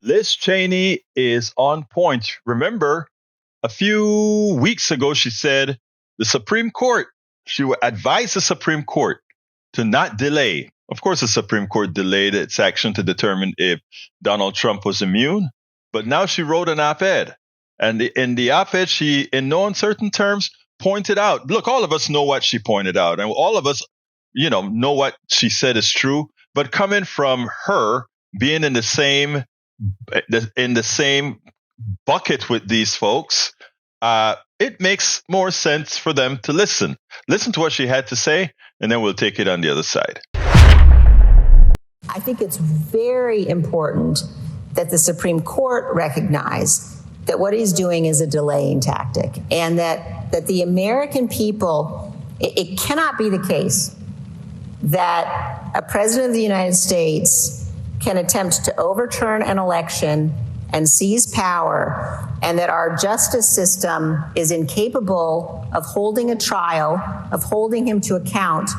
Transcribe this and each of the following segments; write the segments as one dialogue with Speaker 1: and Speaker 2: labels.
Speaker 1: Liz Cheney is on point. Remember, a few weeks ago, she said the Supreme Court, she would advise the Supreme Court to not delay. Of course, the Supreme Court delayed its action to determine if Donald Trump was immune. But now she wrote an op-ed. And in the op-ed, she, in no uncertain terms, pointed out, look, all of us know what she pointed out. And all of us, know what she said is true. But coming from her being in the same bucket with these folks, it makes more sense for them to listen. Listen to what she had to say, and then we'll take it on the other side.
Speaker 2: I think it's very important that the Supreme Court recognize that what he's doing is a delaying tactic, and that the American people, it cannot be the case that a president of the United States can attempt to overturn an election and seize power, and that our justice system is incapable of holding a trial, of holding him to account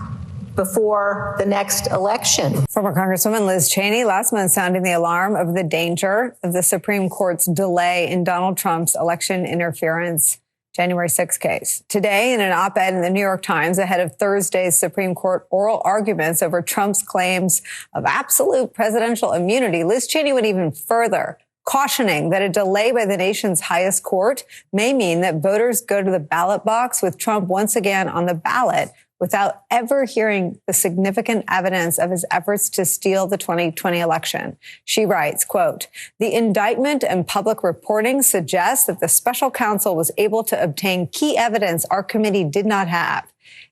Speaker 2: before the next election.
Speaker 3: Former Congresswoman Liz Cheney last month sounding the alarm of the danger of the Supreme Court's delay in Donald Trump's election interference January 6 case. Today, in an op-ed in the New York Times ahead of Thursday's Supreme Court oral arguments over Trump's claims of absolute presidential immunity, Liz Cheney went even further, cautioning that a delay by the nation's highest court may mean that voters go to the ballot box with Trump once again on the ballot without ever hearing the significant evidence of his efforts to steal the 2020 election. She writes, quote, "The indictment and public reporting suggests that the special counsel was able to obtain key evidence our committee did not have.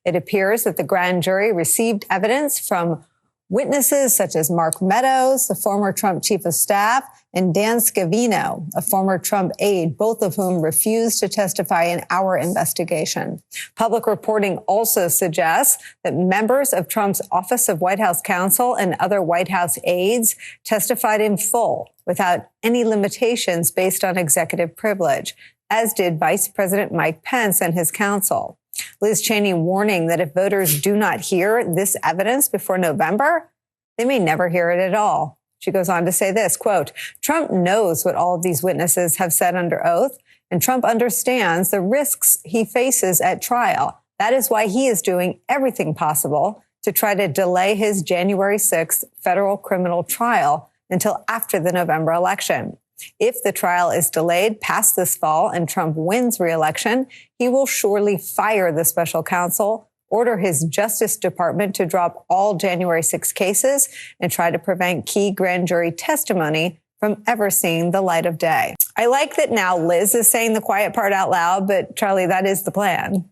Speaker 3: It appears that the grand jury received evidence from witnesses such as Mark Meadows, the former Trump chief of staff, and Dan Scavino, a former Trump aide, both of whom refused to testify in our investigation. Public reporting also suggests that members of Trump's Office of White House Counsel and other White House aides testified in full without any limitations based on executive privilege, as did Vice President Mike Pence and his counsel. Liz Cheney warning that if voters do not hear this evidence before November, they may never hear it at all. She goes on to say this, quote, "Trump knows what all of these witnesses have said under oath, and Trump understands the risks he faces at trial. That is why he is doing everything possible to try to delay his January 6th federal criminal trial until after the November election. If the trial is delayed past this fall and Trump wins re-election, he will surely fire the special counsel, order his Justice Department to drop all January 6 cases, and try to prevent key grand jury testimony from ever seeing the light of day." I like that now Liz is saying the quiet part out loud, but Charlie, that is the plan.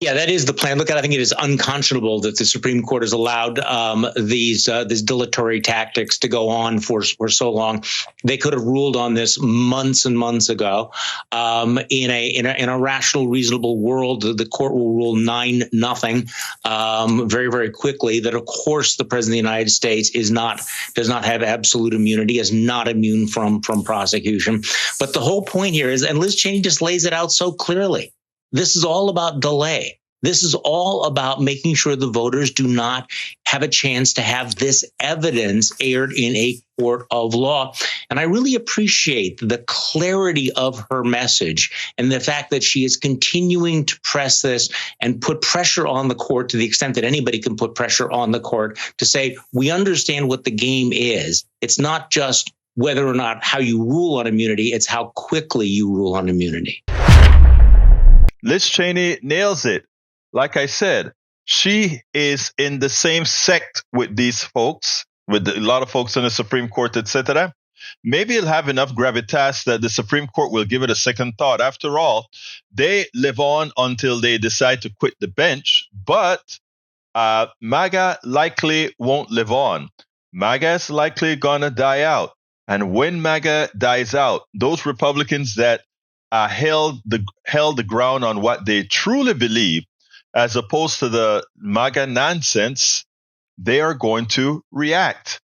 Speaker 4: Yeah, that is the plan. Look, I think it is unconscionable that the Supreme Court has allowed these dilatory tactics to go on for so long. They could have ruled on this months and months ago. In a rational, reasonable world, the court will rule 9-0 very, very quickly. That of course the president of the United States does not have absolute immunity, is not immune from prosecution. But the whole point here is, and Liz Cheney just lays it out so clearly, this is all about delay. This is all about making sure the voters do not have a chance to have this evidence aired in a court of law. And I really appreciate the clarity of her message and the fact that she is continuing to press this and put pressure on the court to the extent that anybody can put pressure on the court to say, we understand what the game is. It's not just whether or not how you rule on immunity, it's how quickly you rule on immunity.
Speaker 1: Liz Cheney nails it. Like I said, she is in the same sect with these folks, with a lot of folks in the Supreme Court, etc. Maybe it'll have enough gravitas that the Supreme Court will give it a second thought. After all, they live on until they decide to quit the bench, but MAGA likely won't live on. MAGA is likely gonna die out. And when MAGA dies out, those Republicans that held the ground on what they truly believe, as opposed to the MAGA nonsense, they are going to react.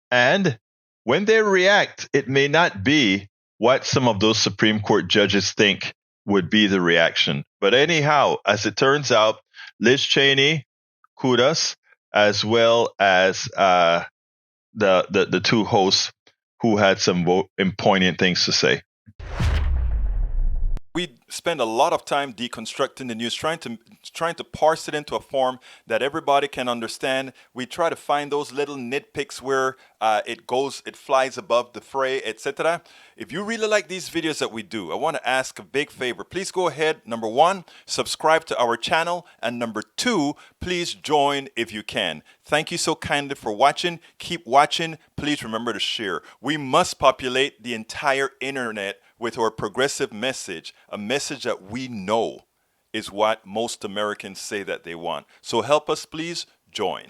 Speaker 1: And when they react, it may not be what some of those Supreme Court judges think would be the reaction. But anyhow, as it turns out, Liz Cheney, kudos, as well as the two hosts who had some poignant things to say.
Speaker 5: We spend a lot of time deconstructing the news, trying to parse it into a form that everybody can understand. We try to find those little nitpicks where it flies above the fray, etc. If you really like these videos that we do, I want to ask a big favor. Please go ahead. Number 1, subscribe to our channel. And number 2, please join if you can. Thank you so kindly for watching. Keep watching. Please remember to share. We must populate the entire internet with our progressive message, a message that we know is what most Americans say that they want. So help us, please join.